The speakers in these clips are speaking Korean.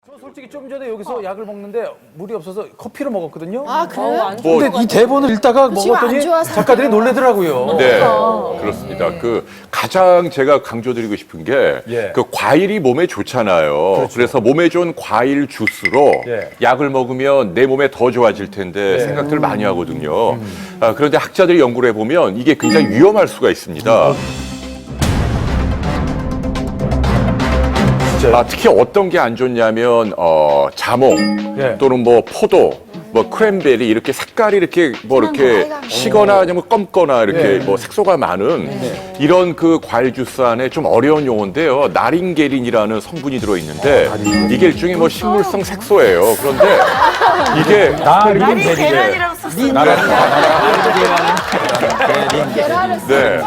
저 솔직히 좀 전에 여기서 약을 먹는데 물이 없어서 커피를 먹었거든요. 아, 그래요? 근데 이 대본을 읽다가 먹었더니 작가들이 놀래더라고요. 네, 그렇습니다. 그 가장 제가 강조드리고 싶은 게 예. 그 과일이 몸에 좋잖아요. 그래서 몸에 좋은 과일 주스로 예. 약을 먹으면 내 몸에 더 좋아질 텐데 생각들을 많이 하거든요. 그런데 학자들이 연구를 해보면 이게 굉장히 위험할 수가 있습니다. 특히 어떤 게 안 좋냐면 자몽 예. 또는 뭐 포도, 뭐 크랜베리 이렇게 색깔이 이렇게 뭐 이렇게 시거나 아니면 검거나 이렇게 뭐 색소가 많은 이런 그 과일 주스 안에 좀 어려운 용어인데요. 나링게린이라는 성분이 들어 있는데 이게 일종의 뭐 식물성 색소예요. 그런데 이게 계란이라고 썼어요. 네.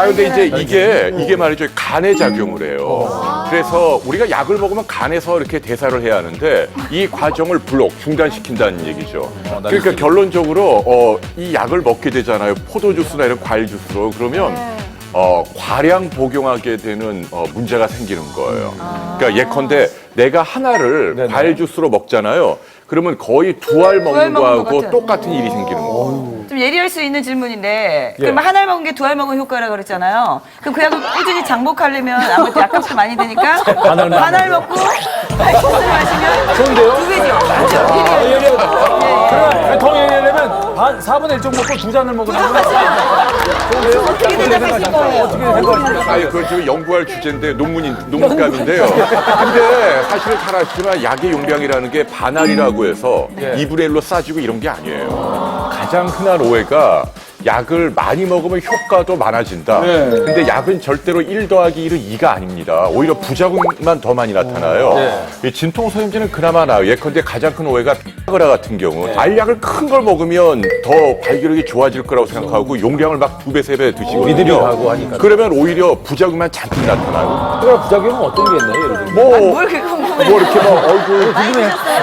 근데 이제 이게 말이죠. 간에 작용을 해요. 그래서 우리가 약을 먹으면 간에서 이렇게 대사를 해야 하는데 이 과정을 중단시킨다는 얘기죠. 그러니까 결론적으로 이 약을 먹게 되잖아요. 포도 주스나 이런 과일 주스로. 그러면 과량 복용하게 되는 문제가 생기는 거예요. 그러니까 예컨대 내가 하나를 과일 주스로 먹잖아요. 그러면 거의 두 알 먹는 먹는 것 거하고 같아요. 똑같은 일이 생기는 거예요. 좀 예리할 수 있는 질문인데 예. 그럼 한 알 먹은 게 두 알 먹은 효과라고 그랬잖아요. 그럼 그 약을 꾸준히 장복하려면 아무래도 약값이 많이 되니까 한 알 먹고 주스를 마시면 좋은데요? 두 배죠. 맞죠? 그럼 더 얘기하려면 4분의 1 정도 먹고 2잔을 먹으면 어떻게 대답하실 거예요? 어떻게 될 것 같습니까? 아니, 그건 지금 연구할 주제인데 논문감인데요. 근데 사실 잘 아시지만 약의 용량이라는 게 반알이라고 해서 2분의 1로 싸지고 이런 게 아니에요. 가장 흔한 오해가 약을 많이 먹으면 효과도 많아진다. 근데 약은 절대로 1 더하기 1은 2가 아닙니다. 오히려 부작용만 더 많이 나타나요. 이 진통소염제는 그나마 나아요. 예컨대 가장 큰 오해가 비아그라 같은 경우 알약을 큰 걸 먹으면 더 발기력이 좋아질 거라고 생각하고 용량을 막 2배, 3배 드시거든요. 믿음이 가고 하니까. 그러면 오히려 부작용만 잔뜩 나타나요. 그럼 부작용은 어떤 게 있나요? 예를 들면? 뭐 뭘 그렇게 궁금해? 이렇게 막 얼굴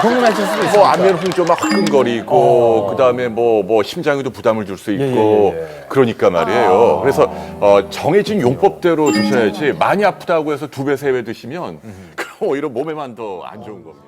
궁금하실 수도 있어요. 뭐 안면 홍조 막 화끈거리고 그다음에 뭐 심장에도 부담을 줄 수 있고 그러니까 말이에요. 그래서 정해진 용법대로 드셔야지 많이 아프다고 해서 2배, 3배 드시면 그럼 오히려 몸에만 더 안 좋은 겁니다.